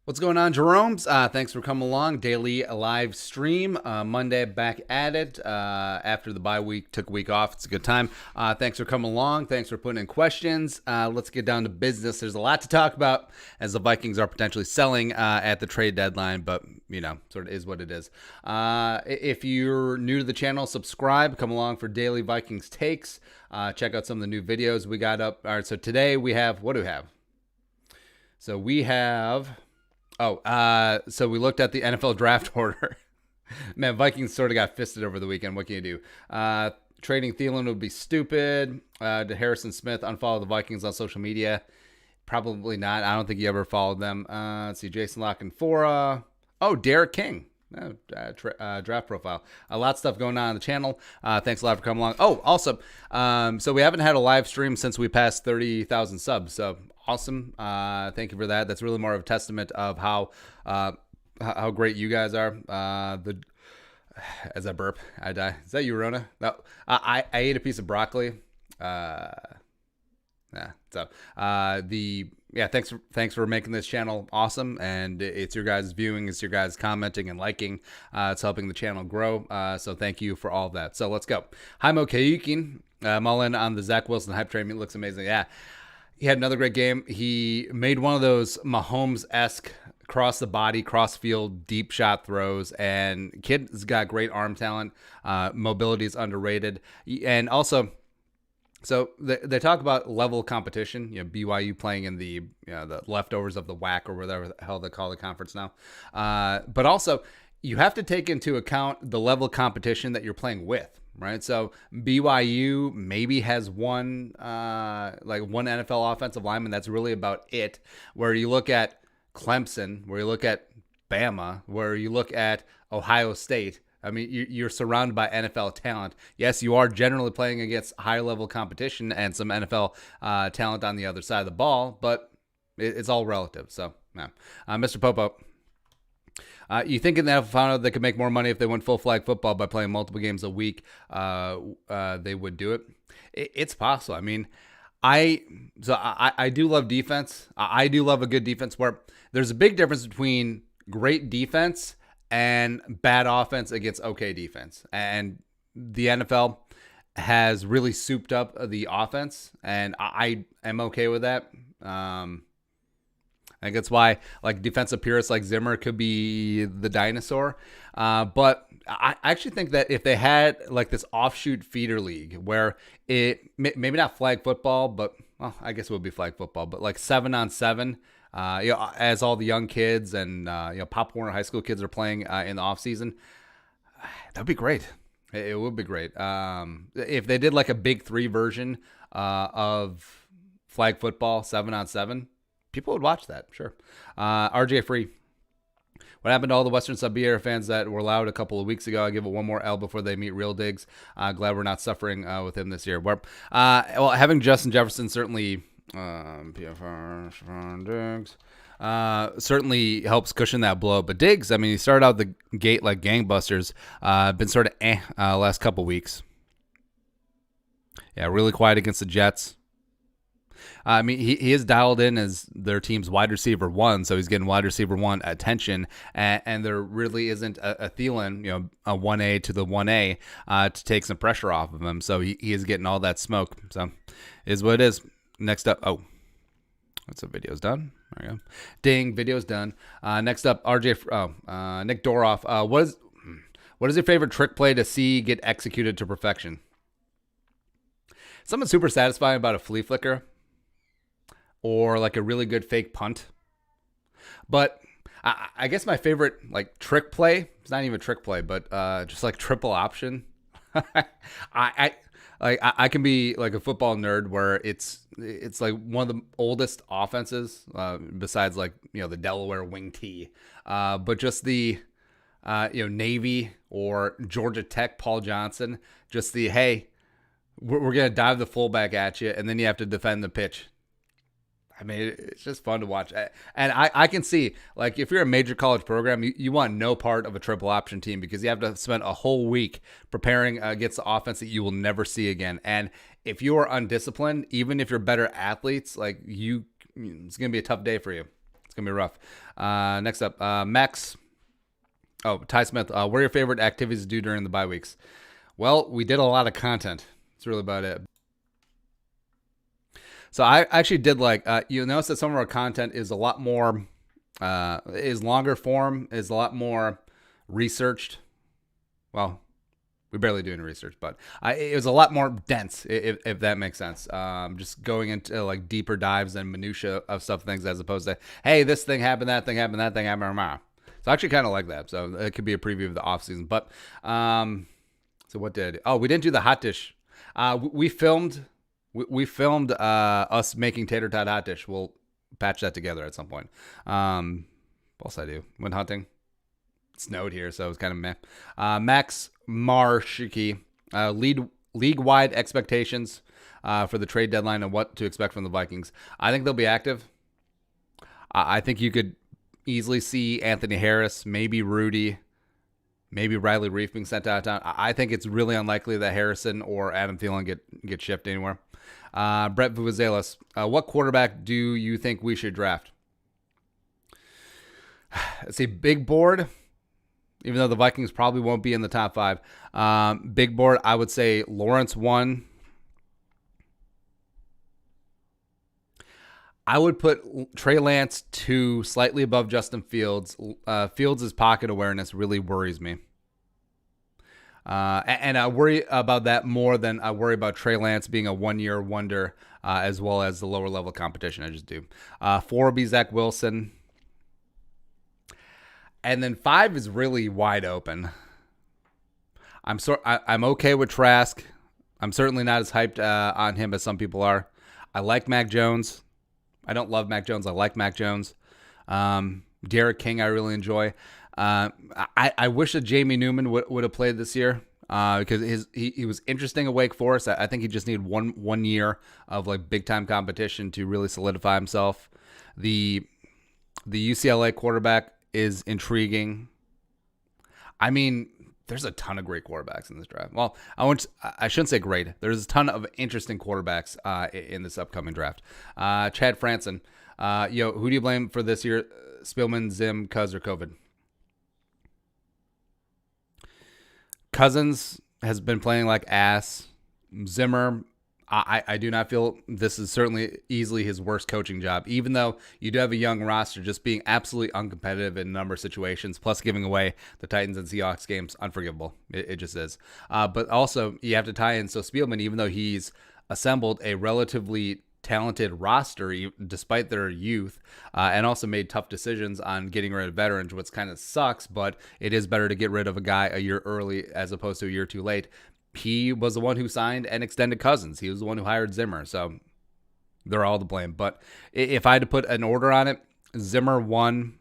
What's going on, Jeromes? Thanks for coming along. Daily live stream. Monday, back at it. After the bye week, took a week off. It's a good time. Thanks for coming along. Thanks for putting in questions. Let's get down to business. There's a lot to talk about as the Vikings are potentially selling at the trade deadline, but, sort of is what it is. If you're new to the channel, subscribe. Come along for daily Vikings takes. Check out some of the new videos we got up. All right, so today we have, what do we have? So we have... so we looked at the NFL draft order. Man, Vikings sort of got fisted over the weekend. What can you do? Trading Thielen would be stupid. Did Harrison Smith unfollow the Vikings on social media? Probably not. I don't think he ever followed them. Let's see. Jason Lockenfora. Oh, Derek King. Draft profile. A lot of stuff going on the channel. Thanks a lot for coming along. Oh, also, so we haven't had a live stream since we passed 30,000 subs. So awesome. Thank you for that. That's really more of a testament of how great you guys are. As I burp, I die. Is that you, Rona? No, I ate a piece of broccoli. Thanks for making this channel awesome, and it's your guys' viewing, it's your guys' commenting and liking. It's helping the channel grow. So thank you for all of that. So let's go. Haimo Kayukin. I'm all in on the Zach Wilson hype train. It looks amazing. Yeah. He had another great game. He made one of those Mahomes-esque cross the body, cross field, deep shot throws, and kid's got great arm talent. Mobility is underrated. And also, so they talk about level of competition, BYU playing in the leftovers of the WAC or whatever the hell they call the conference now. But also, you have to take into account the level of competition that you're playing with. Right, so BYU maybe has one NFL offensive lineman. That's really about it. Where you look at Clemson, where you look at Bama, where you look at Ohio State. I mean, you're surrounded by NFL talent. Yes, you are generally playing against higher level competition and some NFL talent on the other side of the ball, but it's all relative. So, yeah. Mr. Popo. You think in the NFL final they could make more money if they went full flag football by playing multiple games a week? They would do it. It's possible. I mean, I do love defense. I do love a good defense where there's a big difference between great defense and bad offense against okay defense. And the NFL has really souped up the offense, and I am okay with that. I think that's why, like, defensive purists like Zimmer could be the dinosaur. But I actually think that if they had, like, this offshoot feeder league where it maybe not flag football, but, well, I guess it would be flag football, but like 7-on-7, as all the young kids and, Pop Warner high school kids are playing in the offseason, that would be great. It would be great. If they did, like, a Big 3 version of flag football, 7-on-7, people would watch that, sure. RJ Free. What happened to all the Western Sub-B fans that were loud a couple of weeks ago? I give it one more L before they meet real digs. Glad we're not suffering with him this year. Well, having Justin Jefferson certainly, Diggs, certainly helps cushion that blow. But Diggs, I mean, he started out the gate like gangbusters. Been sort of last couple weeks. Yeah, really quiet against the Jets. I mean, he is dialed in as their team's wide receiver one, so he's getting wide receiver one attention, and there really isn't a Thielen, a 1A to the 1A to take some pressure off of him. So he is getting all that smoke. So is what it is. Next up, that's the video's done. There you go. Ding, video's done. Next up, Nick Doroff. What is your favorite trick play to see get executed to perfection? Something super satisfying about a flea flicker. Or like a really good fake punt. But I guess my favorite like trick play, it's not even a trick play, but just like triple option. I can be like a football nerd where it's like one of the oldest offenses besides like, the Delaware wing tee. But just the Navy or Georgia Tech Paul Johnson, just the, hey, we're going to dive the fullback at you and then you have to defend the pitch. I mean, it's just fun to watch. And I can see, like, if you're a major college program, you want no part of a triple option team because you have to spend a whole week preparing against the offense that you will never see again. And if you are undisciplined, even if you're better athletes, like, it's going to be a tough day for you. It's going to be rough. Next up, Max. Oh, Ty Smith. What are your favorite activities to do during the bye weeks? Well, we did a lot of content. That's really about it. So I actually did you'll notice that some of our content is a lot more, is longer form, is a lot more researched. Well, we barely do any research, but it was a lot more dense, if that makes sense. Just going into like deeper dives and minutia of stuff, things, as opposed to, hey, this thing happened, that thing happened, that thing happened. So I actually kind of like that. So it could be a preview of the off season. But so what did? Oh, we didn't do the hot dish. We filmed us making tater tot hot dish. We'll patch that together at some point. What else I do? Went hunting. It snowed here, so it was kind of meh. Max Marshiki, league-wide expectations for the trade deadline and what to expect from the Vikings. I think they'll be active. I think you could easily see Anthony Harris, maybe Rudy, maybe Riley Reif being sent out of town. I think it's really unlikely that Harrison or Adam Thielen get shipped anywhere. Brett Vuvuzelos, what quarterback do you think we should draft? Let's see, big board. Even though the Vikings probably won't be in the top 5. Big board, I would say Lawrence 1. I would put Trey Lance 2, slightly above Justin Fields. Fields' pocket awareness really worries me. And I worry about that more than I worry about Trey Lance being a one-year wonder, as well as the lower-level competition. I just do. 4 would be Zach Wilson. And then 5 is really wide open. I'm okay with Trask. I'm certainly not as hyped on him as some people are. I like Mac Jones. I don't love Mac Jones. I like Mac Jones. Derek King I really enjoy. I wish that Jamie Newman would have played this year because he was interesting at Wake Forest. I think he just needed one year of like big time competition to really solidify himself. The UCLA quarterback is intriguing. I mean, there's a ton of great quarterbacks in this draft. Well, I shouldn't say great. There's a ton of interesting quarterbacks in this upcoming draft. Chad Franson, who do you blame for this year? Spielman, Zim, Cuz, or COVID? Cousins has been playing like ass. Zimmer, I do not feel this is certainly easily his worst coaching job, even though you do have a young roster, just being absolutely uncompetitive in a number of situations, plus giving away the Titans and Seahawks games, unforgivable. It just is. But also, you have to tie in, so Spielman, even though he's assembled a relatively talented roster, despite their youth, and also made tough decisions on getting rid of veterans, which kind of sucks, but it is better to get rid of a guy a year early as opposed to a year too late. He was the one who signed and extended Cousins. He was the one who hired Zimmer. So they're all to blame. But if I had to put an order on it, Zimmer 1,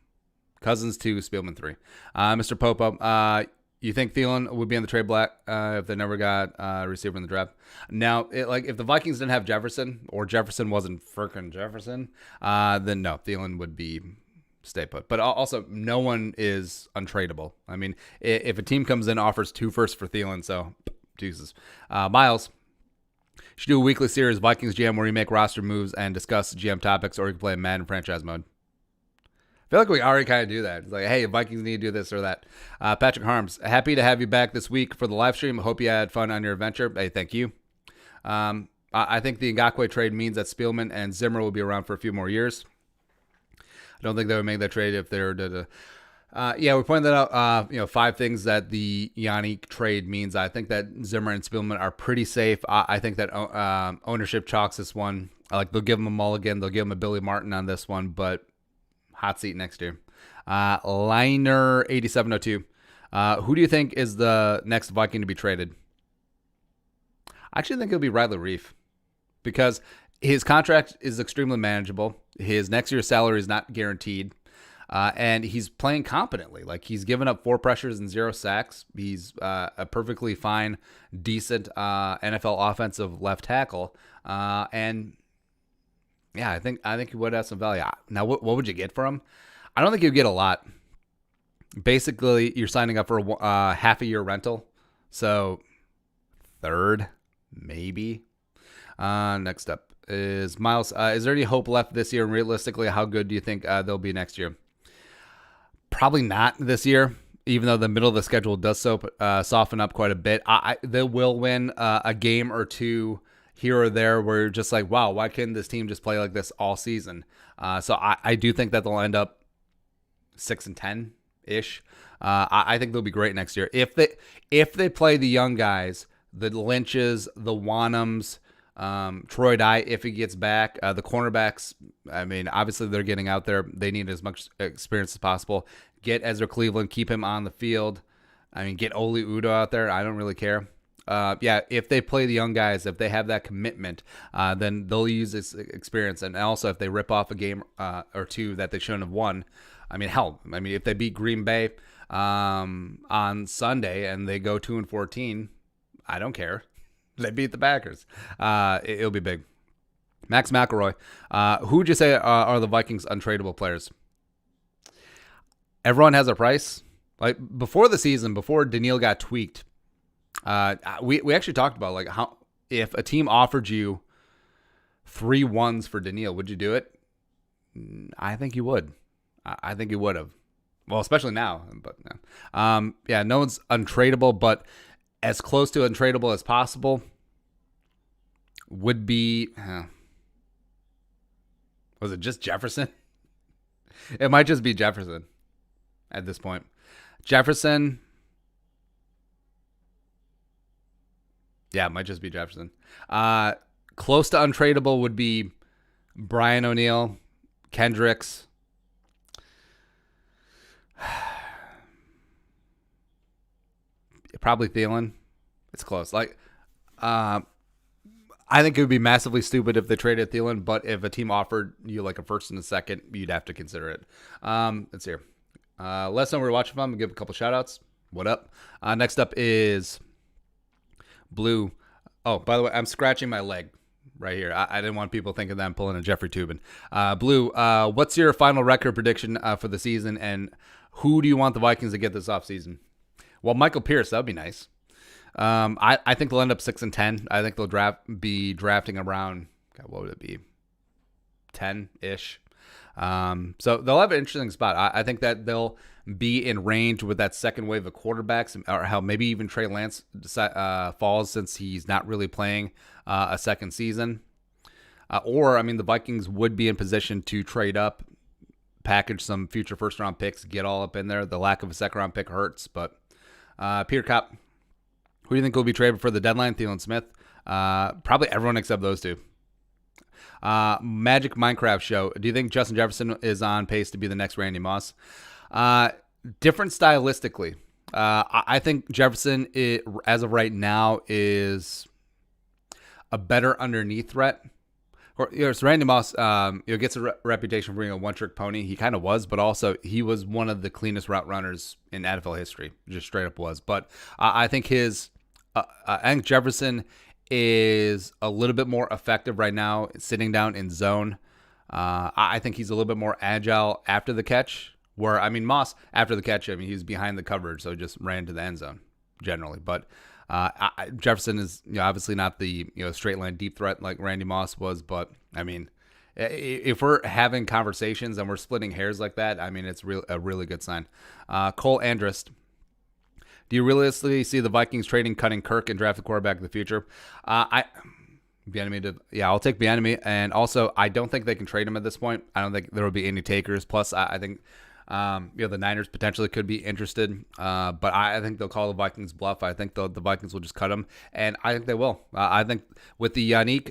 Cousins 2, Spielman 3. Mr. Popo, you think Thielen would be on the trade block if they never got a receiver in the draft? Now, if the Vikings didn't have Jefferson, or Jefferson wasn't frickin' Jefferson, then no, Thielen would be stay put. But also, no one is untradeable. I mean, if a team comes in and offers 2 firsts for Thielen, so Jesus. Miles, should do a weekly series, Vikings GM, where you make roster moves and discuss GM topics, or you can play Madden franchise mode. I feel like we already kind of do that. It's like, hey, Vikings need to do this or that. Patrick Harms, happy to have you back this week for the live stream. Hope you had fun on your adventure. Hey, thank you. I think the Ngakoue trade means that Spielman and Zimmer will be around for a few more years. I don't think they would make that trade if they were to we pointed that out. 5 things that the Yanni trade means. I think that Zimmer and Spielman are pretty safe. I think that ownership chalks this one. They'll give him a mulligan. They'll give him a Billy Martin on this one, but hot seat next year. Liner 8702. Who do you think is the next Viking to be traded? I actually think it'll be Riley Reif because his contract is extremely manageable. His next year's salary is not guaranteed. And he's playing competently. He's given up 4 pressures and 0 sacks. He's a perfectly fine, decent NFL offensive left tackle. And yeah, I think he would have some value. Now, what would you get for him? I don't think you'd get a lot. Basically, you're signing up for a half a year rental. So 3rd, maybe. Next up, is Miles. Is there any hope left this year? And realistically, how good do you think they'll be next year? Probably not this year, even though the middle of the schedule does soften up quite a bit. They will win a game or two here or there where you're just like, wow, why couldn't this team just play like this all season? So I do think that they'll end up 6-10-ish. I think they'll be great next year. If they play the young guys, the Lynches, the Wanhams, Troy Dye, if he gets back, the cornerbacks, I mean, obviously they're getting out there. They need as much experience as possible. Get Ezra Cleveland, keep him on the field. I mean, get Oli Udo out there. I don't really care. If they play the young guys, if they have that commitment, then they'll use this experience. And also, if they rip off a game or two that they shouldn't have won, I mean, hell, if they beat Green Bay on Sunday and they go 2-14, I don't care. They beat the Packers. It'll be big. Max McElroy. Who would you say are the Vikings' untradeable players? Everyone has a price. Like before the season, before Daniil got tweaked, we actually talked about like how if a team offered you 3 ones for Daniil, would you do it? I think you would. I think you would have. Well, especially now. But no. No one's untradeable, but as close to untradeable as possible would be. Was it just Jefferson? It might just be Jefferson at this point. Jefferson. Yeah, it might just be Jefferson. Close to untradeable would be Brian O'Neill, Kendricks. Probably Thielen. It's close. I think it would be massively stupid if they traded Thielen, but if a team offered you like a first and a second, you'd have to consider it. Let's see here. Let's know where we're watching from. Give a couple shout outs. What up? Next up is Blue. Oh, by the way, I'm scratching my leg right here. I didn't want people thinking that I'm pulling a Jeffrey Tubin. Blue, what's your final record prediction for the season, and who do you want the Vikings to get this offseason? Well, Michael Pierce, that would be nice. I think they'll end up 6-10. I think they'll be drafting around, what would it be, 10-ish. So they'll have an interesting spot. I think that they'll be in range with that second wave of quarterbacks, or how maybe even Trey Lance falls since he's not really playing a second season. The Vikings would be in position to trade up, package some future first-round picks, get all up in there. The lack of a second-round pick hurts, but Peter Kopp, who do you think will be traded for the deadline? Thielen, Smith? Probably everyone except those two. Magic Minecraft Show. Do you think Justin Jefferson is on pace to be the next Randy Moss? Different stylistically. I think Jefferson, as of right now, is a better underneath threat. So Randy Moss gets a reputation for being a one-trick pony. He kind of was, but also he was one of the cleanest route runners in NFL history. Just straight up was. But I think Jefferson is a little bit more effective right now sitting down in zone. I think he's a little bit more agile after the catch. Moss, after the catch, he was behind the coverage, so just ran to the end zone generally. But Jefferson is obviously not the straight line deep threat like Randy Moss was, but if we're having conversations and we're splitting hairs like that, it's a really good sign. Cole Andrist, do you realistically see the Vikings cutting Kirk and draft a quarterback in the future? I'll take Bieniemy, and also I don't think they can trade him at this point. I don't think there will be any takers. Plus, I think the Niners potentially could be interested, but I think they'll call the Vikings bluff. I think the Vikings will just cut him, and I think they will. I think with the Yannick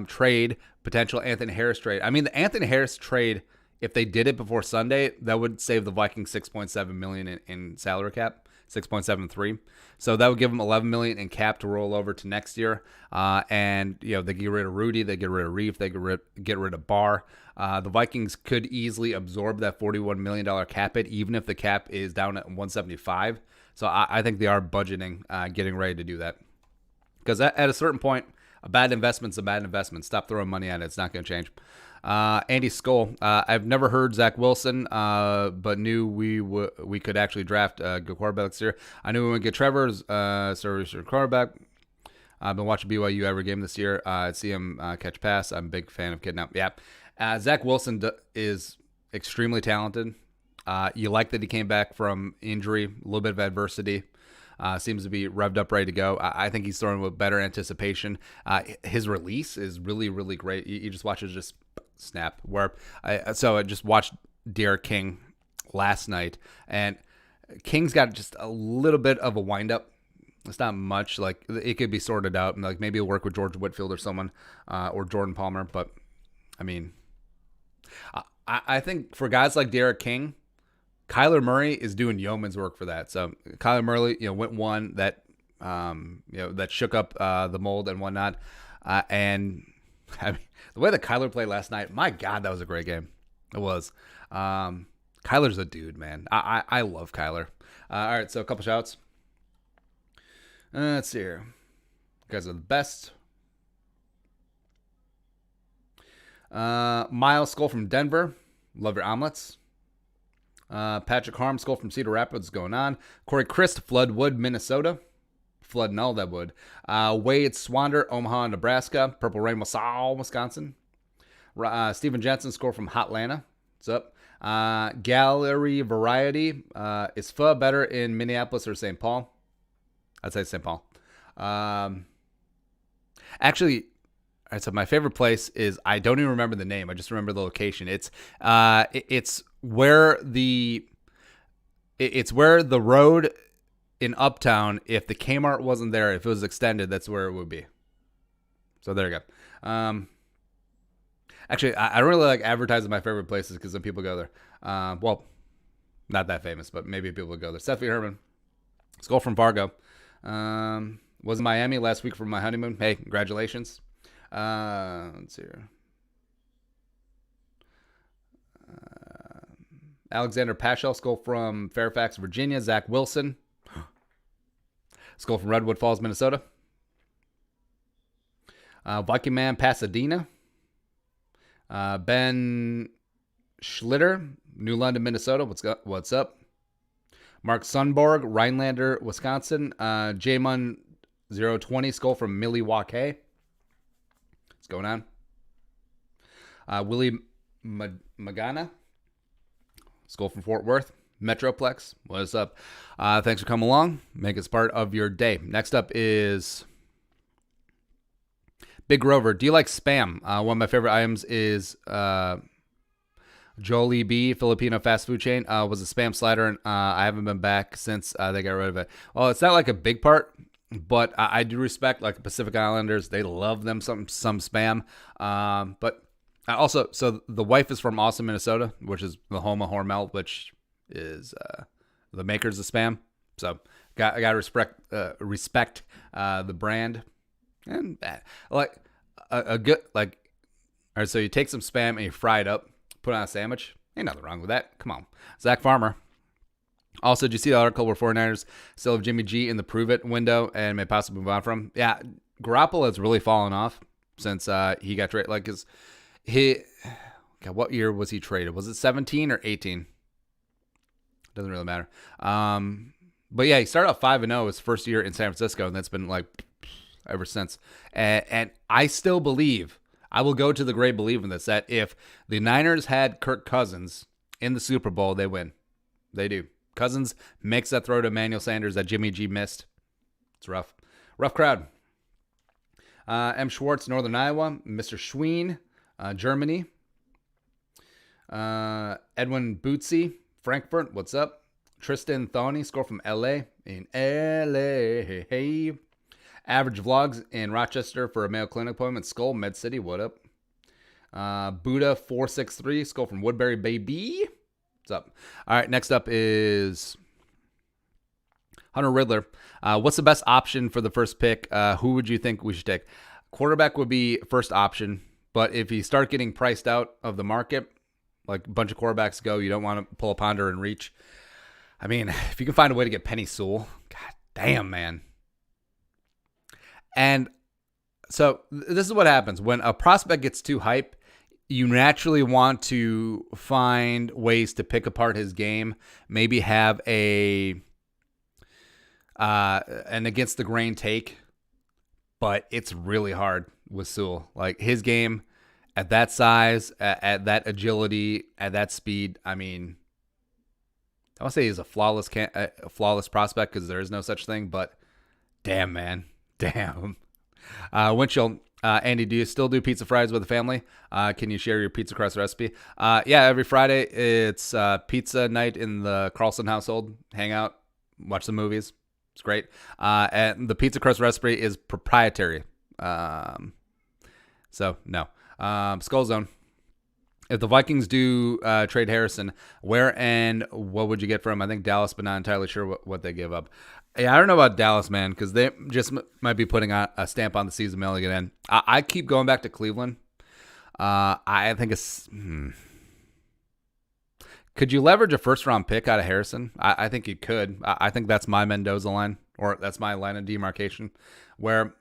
trade, potential Anthony Harris trade. The Anthony Harris trade, if they did it before Sunday, that would save the Vikings $6.7 million in salary cap, 6.73. So that would give them $11 million in cap to roll over to next year. And they get rid of Rudy, they get rid of Reef, they get rid of Barr. The Vikings could easily absorb that $41 million cap hit, even if the cap is down at 175. So I think they are budgeting, getting ready to do that. Because at a certain point, a bad investment's a bad investment. Stop throwing money at it. It's not going to change. Andy Skoll. I've never heard Zach Wilson, but knew we could actually draft good quarterbacks here. I knew we would get Trevor's service quarterback. I've been watching BYU every game this year. I see him catch pass. I'm a big fan of Kid now. Yeah. Zach Wilson is extremely talented. You like that he came back from injury, a little bit of adversity. Seems to be revved up, ready to go. I think he's throwing with better anticipation. His release is really, really great. You just watch it just snap. I just watched Derek King last night, and King's got just a little bit of a windup. It's not much. Like, it could be sorted out, and like maybe it'll work with George Whitfield or someone, or Jordan Palmer. But I mean, I think for guys like Derek King, Kyler Murray is doing yeoman's work for that. So Kyler Murray, went one that, that shook up the mold and whatnot. And I mean, the way that Kyler played last night, my God, that was a great game. It was. Kyler's a dude, man. I love Kyler. All right, so a couple shouts. Let's see here. You guys are the best. Miles Skull from Denver. Love your omelets. Patrick Harmskull from Cedar Rapids going on. Corey Christ, Floodwood, Minnesota. Flood and all that wood. Wade Swander, Omaha, Nebraska. Purple Rain, Wausau, Wisconsin. Steven Jensen, score from Hotlanta. What's up? Gallery Variety. Is pho better in Minneapolis or St. Paul? I'd say St. Paul. Actually, all right, so my favorite place is, I don't even remember the name. I just remember the location. It's where the road in Uptown, if the Kmart wasn't there, if it was extended, that's where it would be. So there you go. Actually, I don't really like advertising my favorite places because some people go there. Well, not that famous, but maybe people would go there. Stephanie Herman. Skull from Fargo. Was in Miami last week for my honeymoon. Hey, congratulations. Let's see here. Alexander Paschal, skull from Fairfax, Virginia. Zach Wilson, skull from Redwood Falls, Minnesota. Viking Man, Pasadena. Ben Schlitter, New London, Minnesota. What's up? Mark Sunborg, Rhinelander, Wisconsin. Jamun 020, skull from Milwaukee. What's going on? Willie Magana, skull from Fort Worth. Metroplex, what's up? Thanks for coming along. Make us part of your day. Next up is Big Grover. Do you like Spam? One of my favorite items is Jollibee, Filipino fast food chain. Was a Spam slider, and I haven't been back since they got rid of it. Well, it's not like a big part, but I do respect, like, the Pacific Islanders. They love them some Spam. But also, so the wife is from Austin, Minnesota, which is the home of Hormel, which is the makers of Spam. So gotta respect the brand, and like a good, like. All right, so you take some Spam and you fry it up, put it on a sandwich. Ain't nothing wrong with that. Come on, Zach Farmer. Also, did you see the article where 49ers still have Jimmy G in the prove it window and may possibly move on from him? Yeah, Garoppolo has really fallen off since he got traded. Like, what year was he traded? Was it 17 or 18? Doesn't really matter. But yeah, he started off 5-0 his first year in San Francisco, and that's been like ever since. And I still believe, I will go to the great belief in this, that if the Niners had Kirk Cousins in the Super Bowl, they win. They do. Cousins makes that throw to Emmanuel Sanders that Jimmy G missed. It's rough. Rough crowd. M. Schwartz, Northern Iowa. Mr. Schween, Germany. Edwin Bootsy, Frankfurt. What's up? Tristan Thoney, score from LA. In LA. Hey. Average Vlogs in Rochester for a Mayo Clinic appointment. Skull, Med City. What up? Buddha 463, skull from Woodbury, baby. What's up? All right, next up is Hunter Riddler. What's the best option for the first pick? Who would you think we should take? Quarterback would be first option, but if you start getting priced out of the market, like a bunch of quarterbacks go, you don't want to pull a ponder and reach. I mean, if you can find a way to get Penny Sewell, god damn, man. And so this is what happens. When a prospect gets too hype, you naturally want to find ways to pick apart his game, maybe have an against the grain take. but it's really hard with Sewell. Like his game at that size, at that agility, at that speed. I mean, I won't say he's a flawless prospect because there is no such thing. But damn, man, damn. Winchell, Andy, do you still do pizza fries with the family? Can you share your pizza crust recipe? Yeah, every Friday it's pizza night in the Carlson household. Hang out, watch some movies. It's great. And the pizza crust recipe is proprietary. So no. Skull Zone. If the Vikings do trade Harrison, where and what would you get for him? I think Dallas, but not entirely sure what they give up. Yeah, I don't know about Dallas, man, because they just might be putting a stamp on the season mail again. I keep going back to Cleveland. I think it's... Could you leverage a first-round pick out of Harrison? I think you could. I think that's my Mendoza line, or that's my line of demarcation, where...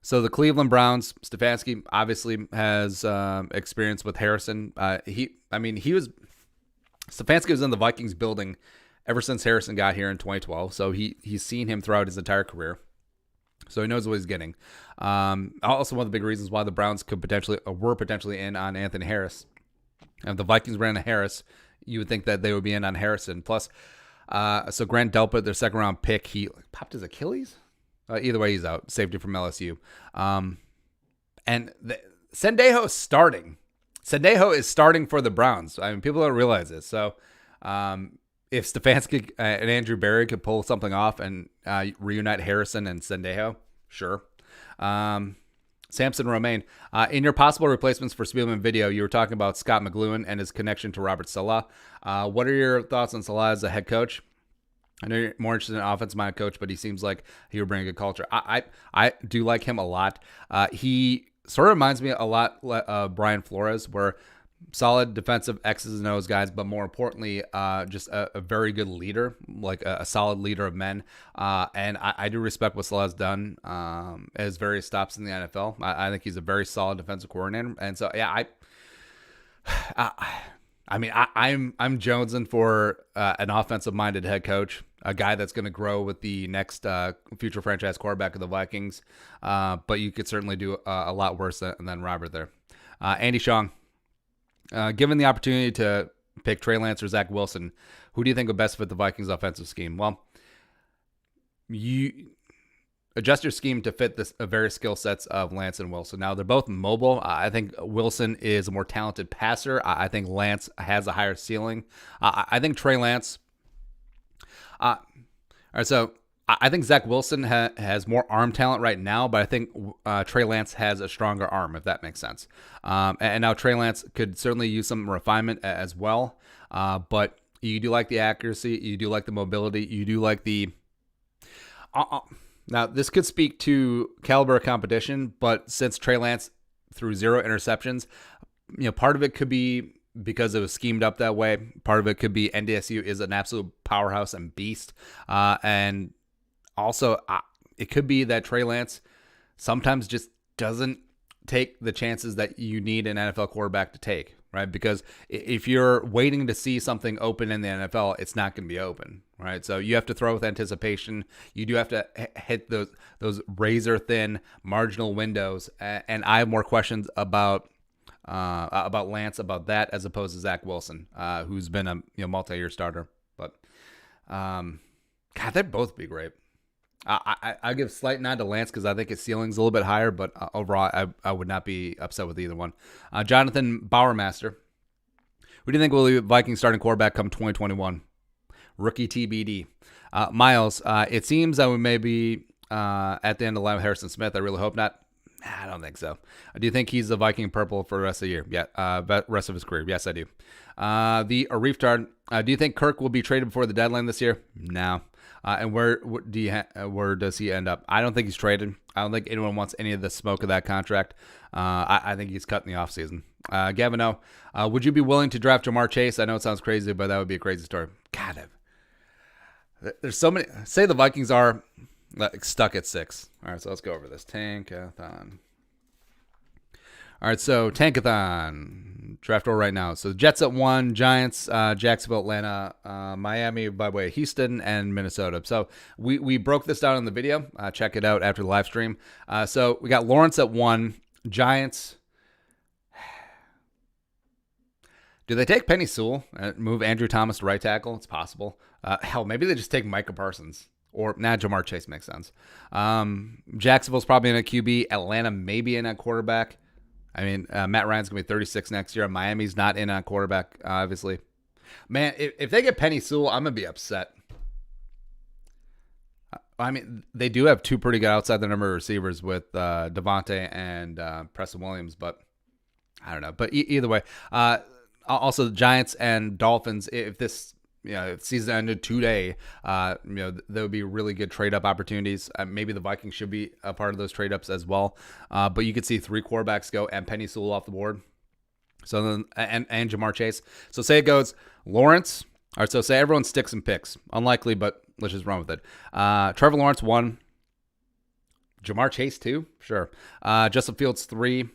So the Cleveland Browns, Stefanski obviously has experience with Harrison. Stefanski was in the Vikings building ever since Harrison got here in 2012. So he's seen him throughout his entire career. So he knows what he's getting. Also, one of the big reasons why the Browns were potentially in on Anthony Harris. And if the Vikings ran a Harris, you would think that they would be in on Harrison. Plus, so Grant Delpit, their second round pick, he popped his Achilles. Either way, he's out. Safety from LSU. And Sendejo is starting. Sendejo is starting for the Browns. I mean, people don't realize this. So if Stefanski and Andrew Berry could pull something off and reunite Harrison and Sendejo, sure. Samson Romaine, in your possible replacements for Spielman video, you were talking about Scott McLuhan and his connection to Robert Saleh. What are your thoughts on Saleh as a head coach? I know you're more interested in offensive-minded coach, but he seems like he would bring a good culture. I do like him a lot. He sort of reminds me a lot of Brian Flores, where solid defensive X's and O's guys, but more importantly, just a very good leader, like a solid leader of men. And I do respect what Saleh's done as various stops in the NFL. I think he's a very solid defensive coordinator. And so, yeah, I'm jonesing for an offensive-minded head coach, a guy that's going to grow with the next future franchise quarterback of the Vikings. But you could certainly do a lot worse than Robert there. Andy Shong, given the opportunity to pick Trey Lance or Zach Wilson, who do you think would best fit the Vikings offensive scheme? Well, you adjust your scheme to fit the various skill sets of Lance and Wilson. Now, they're both mobile. I think Wilson is a more talented passer. I think Lance has a higher ceiling. I think Trey Lance... all right, so I think Zach Wilson has more arm talent right now, but I think Trey Lance has a stronger arm, if that makes sense. And now Trey Lance could certainly use some refinement as well, but you do like the accuracy, you do like the mobility, you do like the... Now, this could speak to caliber of competition, but since Trey Lance threw 0 interceptions, part of it could be because it was schemed up that way. Part of it could be NDSU is an absolute powerhouse and beast. And also, it could be that Trey Lance sometimes just doesn't take the chances that you need an NFL quarterback to take, right? Because if you're waiting to see something open in the NFL, it's not going to be open, right? So you have to throw with anticipation. You do have to hit those razor-thin marginal windows. And I have more questions about Lance, about that, as opposed to Zach Wilson, who's been a multi-year starter. But God, they'd both be great. I give a slight nod to Lance because I think his ceiling's a little bit higher, but overall, I would not be upset with either one. Jonathan Bowermaster, who do you think will be the Vikings starting quarterback come 2021? Rookie TBD. Miles, it seems that we may be at the end of the line with Harrison Smith. I really hope not. I don't think so. Do you think he's the Viking purple for the rest of the year? Yeah, rest of his career. Yes, I do. The Arif Tard, do you think Kirk will be traded before the deadline this year? No. And where does he end up? I don't think he's traded. I don't think anyone wants any of the smoke of that contract. I think he's cut in the offseason. Gavino, would you be willing to draft Jamar Chase? I know it sounds crazy, but that would be a crazy story. God, there's so many. Say the Vikings are stuck at 6. All right, so let's go over this. Tankathon. All right, so Tankathon draft order right now. So Jets at 1, Giants, Jacksonville, Atlanta, Miami, by the way, Houston, and Minnesota. So we broke this down in the video. Check it out after the live stream. So we got Lawrence at 1, Giants. Do they take Penny Sewell and move Andrew Thomas to right tackle? It's possible. Hell, maybe they just take Micah Parsons. Or, Jamar Chase makes sense. Jacksonville's probably in a QB. Atlanta maybe in a quarterback. I mean, Matt Ryan's going to be 36 next year. Miami's not in a quarterback, obviously. Man, if they get Penny Sewell, I'm going to be upset. I mean, they do have two pretty good outside the number receivers with Devontae and Preston Williams, but I don't know. But either way, also the Giants and Dolphins, if this if season ended today, there would be really good trade-up opportunities. Maybe the Vikings should be a part of those trade-ups as well. But you could see 3 quarterbacks go and Penny Sewell off the board. So then, and Jamar Chase. So say it goes Lawrence. All right, so say everyone sticks and picks. Unlikely, but let's just run with it. Trevor Lawrence 1. Jamar Chase 2. Sure. Justin Fields 3.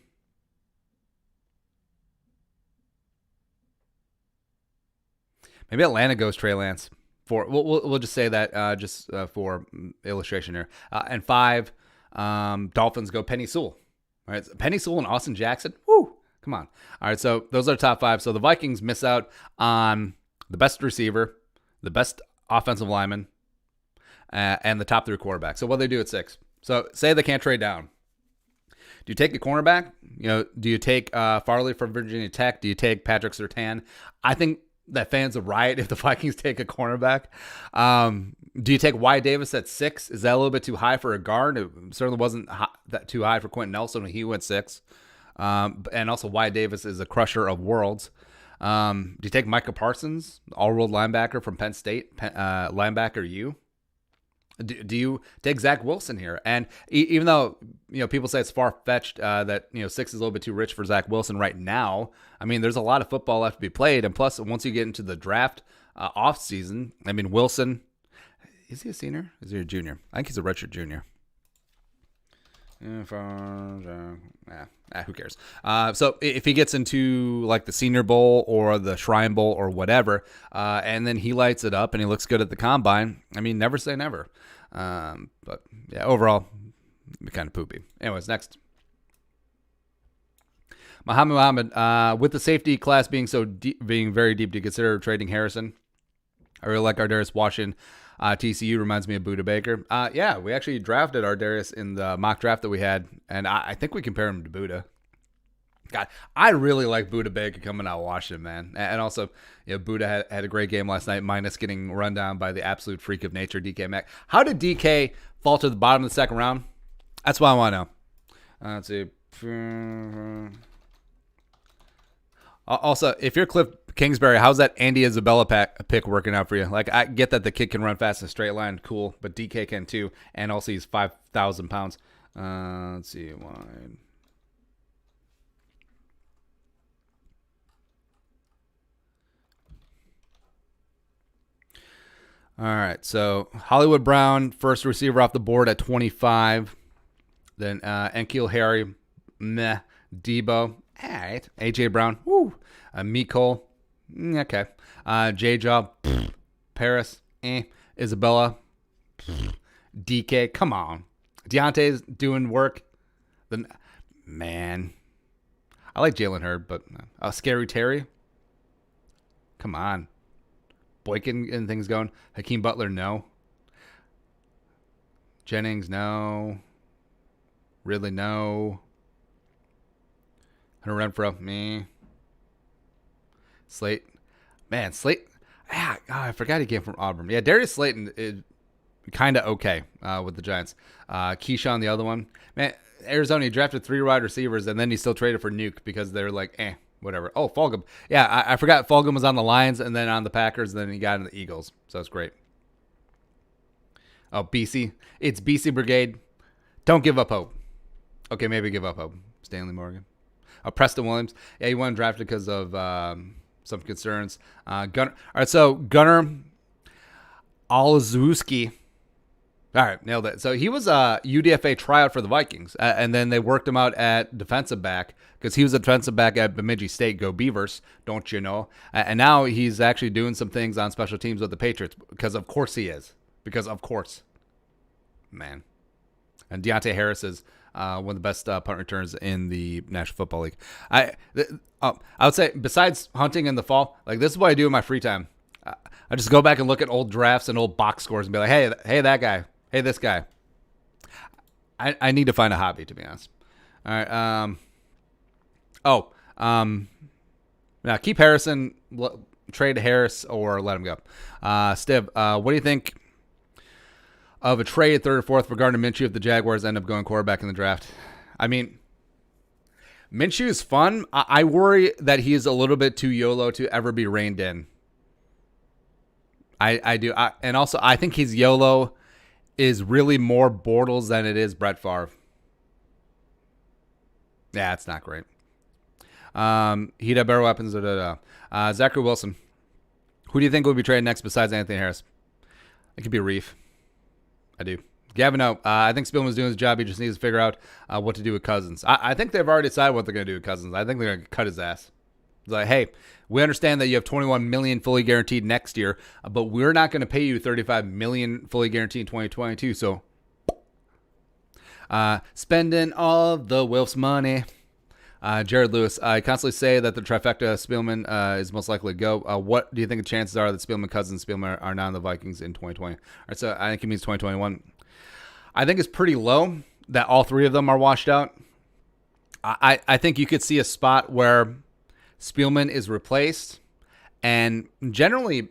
Maybe Atlanta goes Trey Lance. We'll just say that just for illustration here. And 5, Dolphins go Penny Sewell. All right, so Penny Sewell and Austin Jackson. Woo, come on. All right, so those are the top 5. So the Vikings miss out on the best receiver, the best offensive lineman, and the top 3 quarterbacks. So what do they do at 6? So say they can't trade down. Do you take a cornerback? Do you take Farley from Virginia Tech? Do you take Patrick Surtain? I think that fans will riot if the Vikings take a cornerback. Do you take Wyatt Davis at 6? Is that a little bit too high for a guard? It certainly wasn't that too high for Quentin Nelson when he went 6. And also Wyatt Davis is a crusher of worlds. Do you take Micah Parsons, all-world linebacker from Penn State, linebacker U? Do you take Zach Wilson here? And even though people say it's far-fetched that 6 is a little bit too rich for Zach Wilson right now, I mean there's a lot of football left to be played, and plus once you get into the draft off season, I mean Wilson, is he a senior? Is he a junior? I think he's a redshirt junior. Who cares? So if he gets into like the Senior Bowl or the Shrine Bowl or whatever, and then he lights it up and he looks good at the combine, I mean, never say never. But yeah, overall, kind of poopy. Anyways, next. Muhammad, with the safety class being being very deep, do you consider trading Harrison? I really like Ardarius Washington. TCU reminds me of Budda Baker. Yeah, we actually drafted Ardarius in the mock draft that we had, and I think we compare him to Budda. God, I really like Budda Baker coming out of Washington, man. And also, Budda had a great game last night, minus getting run down by the absolute freak of nature, DK Mack. How did DK fall to the bottom of the second round? That's what I want to know. Let's see. Also, if you're Cliff Kingsbury, how's that Andy Isabella pick working out for you? Like, I get that the kid can run fast in a straight line, cool, but DK can too, and also he's 5,000 pounds. Let's see, wide. All right, so Hollywood Brown, first receiver off the board at 25. Then N'Keal Harry, meh. Debo, all right. AJ Brown, woo. Mecole, okay. J-Job, Paris, Isabella, DK, come on. Deontay's doing work. Then, man, I like Jalen Hurd, but Scary Terry, come on. Boykin and things going. Hakeem Butler, no. Jennings, no. Ridley, no. Hunter Renfrow, me. Slate. Man, Slate. I forgot he came from Auburn. Yeah, Darius Slayton is kind of okay with the Giants. Keyshawn, the other one. Man, Arizona, he drafted 3 wide receivers, and then he still traded for Nuke because they're like, whatever. Oh, Fulgham. Yeah, I forgot Fulgham was on the Lions and then on the Packers, and then he got in the Eagles. So that's great. Oh, BC. It's BC Brigade. Don't give up hope. Okay, maybe give up hope. Stanley Morgan. Preston Williams. Yeah, he wasn't drafted because of some concerns. Gunnar. All right, so Gunnar Olszewski. All right, nailed it. So he was a UDFA tryout for the Vikings, and then they worked him out at defensive back because he was a defensive back at Bemidji State. Go Beavers, don't you know? And now he's actually doing some things on special teams with the Patriots because, of course, he is. Because, of course, man. And Deontay Harris is one of the best punt returns in the National Football League. I would say besides hunting in the fall, like this is what I do in my free time. I just go back and look at old drafts and old box scores and be like, hey, that guy. Hey, this guy. I need to find a hobby, to be honest. All right. Now keep Harrison, trade Harris, or let him go. Stiv, what do you think of a trade third or fourth for Gardner Minshew if the Jaguars end up going quarterback in the draft? I mean, Minshew is fun. I worry that he is a little bit too YOLO to ever be reined in. I do. And also, I think his YOLO is really more Bortles than it is Brett Favre. Yeah, it's not great. He'd have better weapons. Zachary Wilson. Who do you think will be traded next besides Anthony Harris? It could be Reef. I do. Gavin, no. I think Spielman's doing his job. He just needs to figure out what to do with Cousins. I think they've already decided what they're going to do with Cousins. I think they're going to cut his ass. It's like, hey, we understand that you have $21 million fully guaranteed next year, but we're not going to pay you $35 million fully guaranteed in 2022. So, spending all of the Wilf's money. Jared Lewis, I constantly say that the trifecta Spielman is most likely to go. What do you think the chances are that Spielman, Cousins, and Spielman are now in the Vikings in 2020? All right, so I think it means 2021. I think it's pretty low that all three of them are washed out. I think you could see a spot where Spielman is replaced, and generally,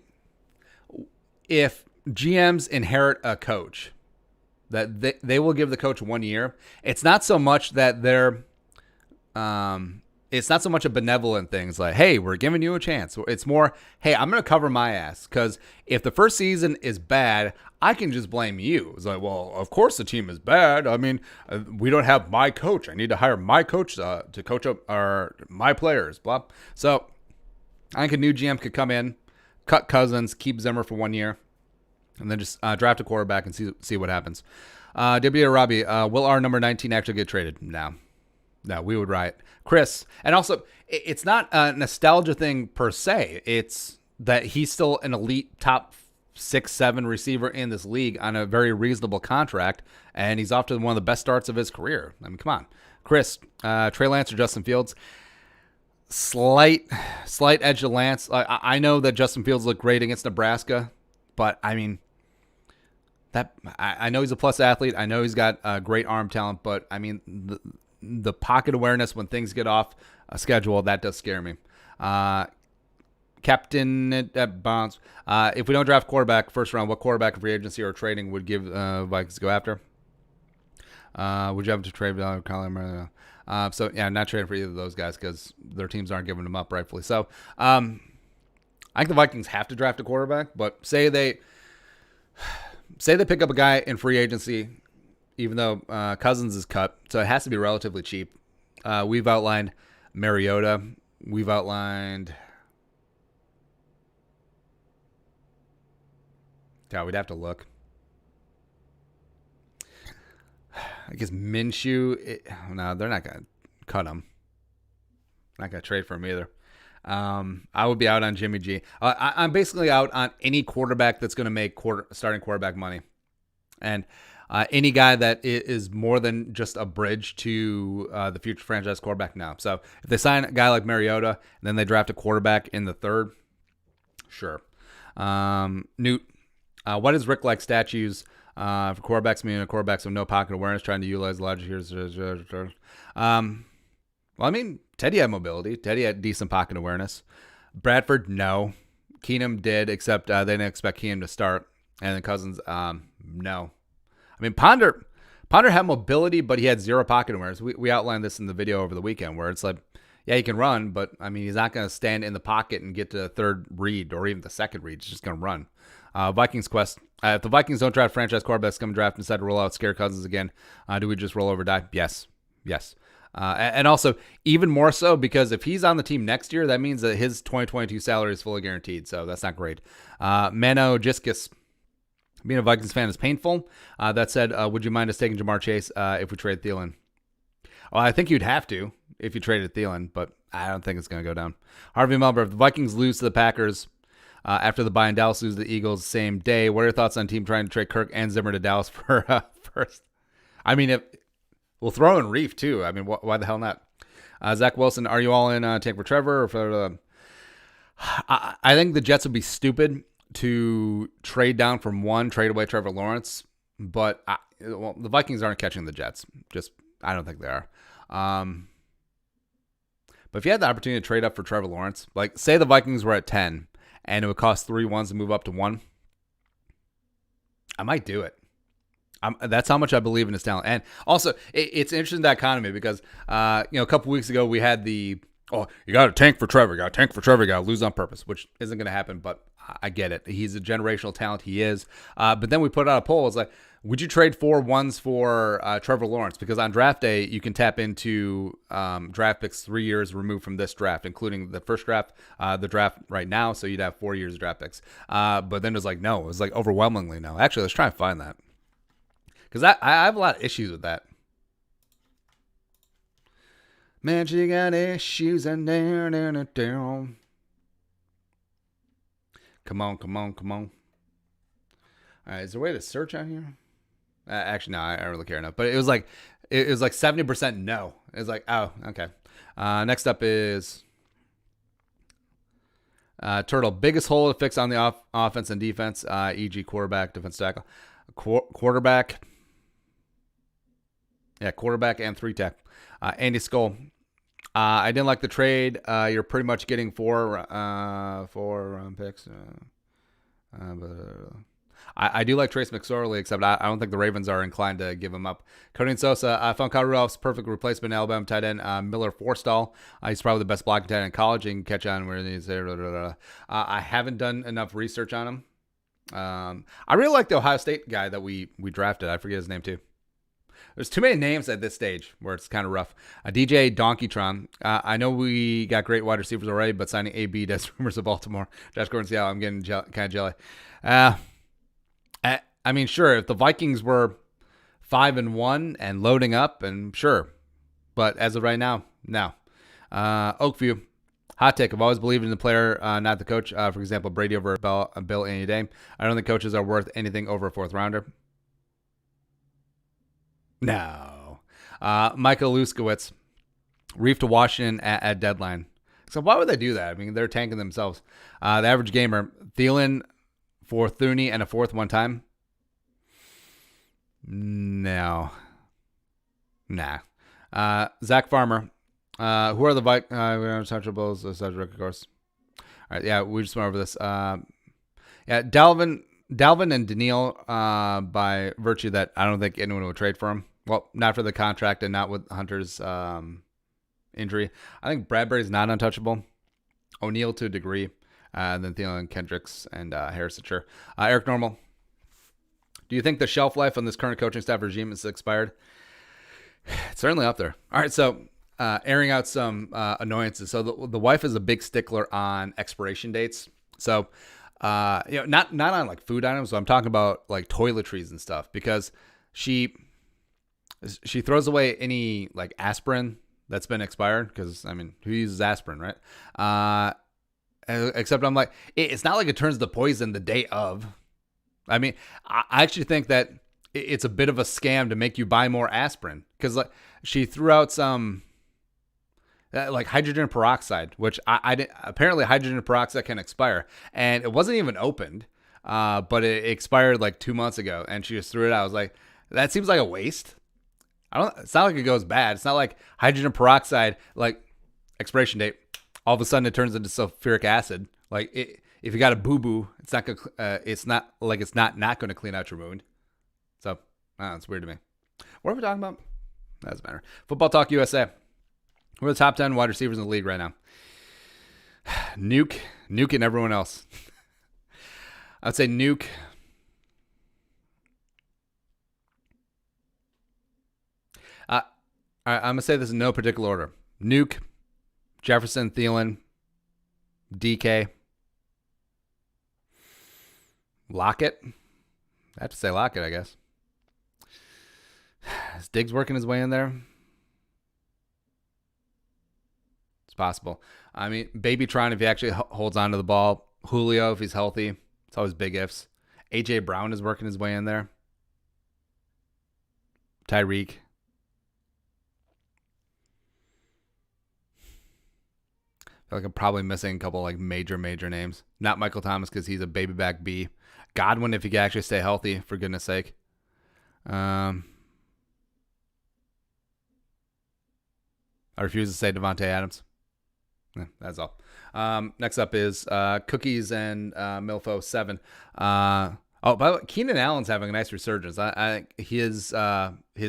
if GMs inherit a coach, that they will give the coach 1 year. It's not so much that they're it's not so much a benevolent thing. It's like, hey, we're giving you a chance. It's more, hey, I'm going to cover my ass because if the first season is bad, I can just blame you. It's like, well, of course the team is bad. I mean, we don't have my coach. I need to hire my coach to coach up my players. Blah. So I think a new GM could come in, cut Cousins, keep Zimmer for 1 year, and then just draft a quarterback and see what happens. W. Robbie, will our number 19 actually get traded? No, we would riot. Chris, and also, it's not a nostalgia thing per se. It's that he's still an elite top 6-7 receiver in this league on a very reasonable contract, and he's off to one of the best starts of his career. I mean, come on. Chris, Trey Lance or Justin Fields? Slight edge to Lance. I know that Justin Fields looked great against Nebraska, but I mean, I know he's a plus athlete. I know he's got great arm talent, but I mean, the pocket awareness when things get off a schedule, that does scare me. Captain at Bonds. If we don't draft quarterback first round, what quarterback in free agency or trading would give Vikings go after? Would you have to trade Colin? So yeah, not trading for either of those guys because their teams aren't giving them up rightfully. So I think the Vikings have to draft a quarterback, but say they pick up a guy in free agency, even though Cousins is cut, so it has to be relatively cheap. We've outlined Mariota. We've outlined... Yeah, we'd have to look. I guess Minshew... No, they're not going to cut him. Not going to trade for him either. I would be out on Jimmy G. I'm basically out on any quarterback that's going to make starting quarterback money. And... any guy that is more than just a bridge to the future franchise quarterback now. So if they sign a guy like Mariota and then they draft a quarterback in the third, sure. Newt, why does Rick like statues for quarterbacks, meaning quarterbacks with no pocket awareness, trying to utilize logic here? Well, I mean, Teddy had mobility. Teddy had decent pocket awareness. Bradford, no. Keenum did, except they didn't expect Keenum to start. And then Cousins, no. I mean, Ponder had mobility, but he had zero pocket awareness. We outlined this in the video over the weekend where it's like, yeah, he can run, but I mean, he's not going to stand in the pocket and get to the third read or even the second read. He's just going to run. Vikings quest. If the Vikings don't draft franchise quarterbacks, come draft and decide to roll out scare Cousins again, do we just roll over die? Yes. And also, even more so, because if he's on the team next year, that means that his 2022 salary is fully guaranteed. So that's not great. Mano Giscus. Being a Vikings fan is painful. That said, would you mind us taking Jamar Chase if we trade Thielen? Well, I think you'd have to if you traded Thielen, but I don't think it's going to go down. Harvey Melber, if the Vikings lose to the Packers after the bye and Dallas lose to the Eagles the same day, what are your thoughts on team trying to trade Kirk and Zimmer to Dallas for first? I mean, we'll throw in Reef too. I mean, why the hell not? Zach Wilson, are you all in tank for Trevor? Or for, I think the Jets would be stupid to trade down from one, trade away Trevor Lawrence, but the Vikings aren't catching the Jets. I don't think they are. But if you had the opportunity to trade up for Trevor Lawrence, like say the Vikings were at 10 and it would cost 3 ones to move up to 1, I might do it. That's how much I believe in his talent. And also, it's interesting dichotomy because, a couple weeks ago we had you got to tank for Trevor. You got to lose on purpose, which isn't going to happen, but I get it. He's a generational talent. He is. But then we put out a poll. It's like, would you trade 4 ones for Trevor Lawrence? Because on draft day, you can tap into draft picks 3 years removed from this draft, including the first draft, the draft right now. So you'd have 4 years of draft picks. But then it was like, no. It was like overwhelmingly no. Actually, let's try and find that. Because I have a lot of issues with that. Man, she got issues and down. Come on. All right, is there a way to search out here? Actually, no, I don't really care enough. But it was like 70% no. It was like, oh, okay. Next up is Turtle. Biggest hole to fix on the offense and defense, e.g. quarterback, defense tackle. Quarterback. Yeah, quarterback and 3-tech. Andy Skull. I didn't like the trade. You're pretty much getting 4 round picks. I do like Trace McSorley, except I don't think the Ravens are inclined to give him up. Cody and Sosa. I found Kyle Rudolph's perfect replacement in Alabama tight end. Miller Forstall. He's probably the best blocking tight end in college. You can catch on where he's there. I haven't done enough research on him. I really like the Ohio State guy that we drafted. I forget his name too. There's too many names at this stage where it's kind of rough. DJ Donkeytron. I know we got great wide receivers already, but signing AB does rumors of Baltimore. Josh Gordon, Seattle. I'm getting kind of jelly. I mean, sure, if the Vikings were 5-1 and loading up, and sure. But as of right now, no. Oakview. Hot take. I've always believed in the player, not the coach. For example, Brady over Bill any day. I don't think coaches are worth anything over a 4th rounder. No. Michael Luskowitz. Reef to Washington at deadline. So why would they do that? I mean, they're tanking themselves. The average gamer. Thielen for Thuney and a 4th one time. No. Nah. Zach Farmer. Who are the Vikings? Untouchables, of course. All right, yeah, we just went over this. Yeah, Dalvin and Daniil, by virtue that I don't think anyone would trade for him. Well, not for the contract and not with Hunter's injury. I think Bradbury's not untouchable. O'Neal to a degree. And then Thielen, Kendricks, and Harrison. Sure. Eric Normal. Do you think the shelf life on this current coaching staff regime is expired? It's certainly up there. All right, so airing out some annoyances. So the wife is a big stickler on expiration dates. So not on like food items. So I'm talking about like toiletries and stuff, because she throws away any like aspirin that's been expired, because I mean, who uses aspirin, right? Except I'm like, it's not like it turns to poison the day of. I mean, I actually think that it's a bit of a scam to make you buy more aspirin, because like she threw out some like hydrogen peroxide, which I didn't. Apparently, hydrogen peroxide can expire, and it wasn't even opened, but it expired like 2 months ago, and she just threw it out. I was like, that seems like a waste. It's not like it goes bad. It's not like hydrogen peroxide, like expiration date, all of a sudden it turns into sulfuric acid. Like if you got a boo-boo, it's not going to clean out your wound. So it's weird to me. What are we talking about? Doesn't matter. Football Talk USA. Who are the top 10 wide receivers in the league right now? Nuke, and everyone else. I'd say Nuke. I'm going to say this in no particular order. Nuke, Jefferson, Thielen, DK, Lockett, I have to say Lockett, I guess. Is Diggs working his way in there? It's possible. I mean, Babytron, if he actually holds on to the ball. Julio, if he's healthy. It's always big ifs. A.J. Brown is working his way in there. Tyreek. I feel like I'm probably missing a couple like major names. Not Michael Thomas because he's a baby back B. Godwin, if he can actually stay healthy, for goodness sake. I refuse to say Devontae Adams. Yeah, that's all. Next up is Cookies and Milfo 7. By the way, Keenan Allen's having a nice resurgence. I his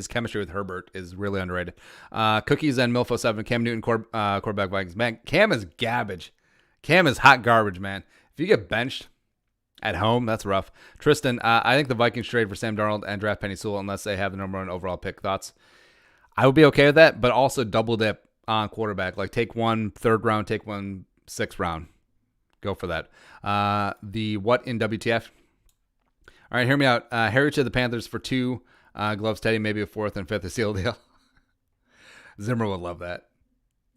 chemistry with Herbert is really underrated. Cookies and Milfo 7. Cam Newton, quarterback Vikings. Man, Cam is garbage. Cam is hot garbage, man. If you get benched at home, that's rough. Tristan, I think the Vikings trade for Sam Darnold and draft Penny Sewell unless they have the number 1 overall pick. Thoughts? I would be okay with that, but also double dip on quarterback. Like take 1 3rd round, take 1 6th round. Go for that. The what in WTF? All right, hear me out. Harry to the Panthers for 2 gloves. Teddy maybe a 4th and 5th, a seal deal. Zimmer would love that.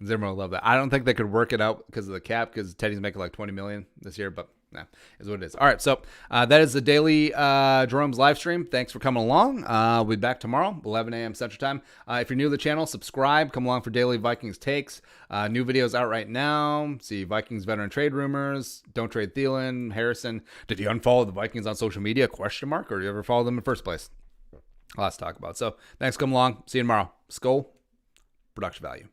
I don't think they could work it out because of the cap, because Teddy's making like $20 million this year, but nah, is what it is. All right, so that is the daily Jerome's live stream. Thanks for coming along. We'll be back tomorrow, 11 a.m. Central Time. If you're new to the channel, subscribe. Come along for daily Vikings takes. New videos out right now. See Vikings veteran trade rumors. Don't trade Thielen, Harrison. Did you unfollow the Vikings on social media? Question mark. Or did you ever follow them in the first place? Lots to talk about. So thanks for coming along. See you tomorrow. Skull, production value.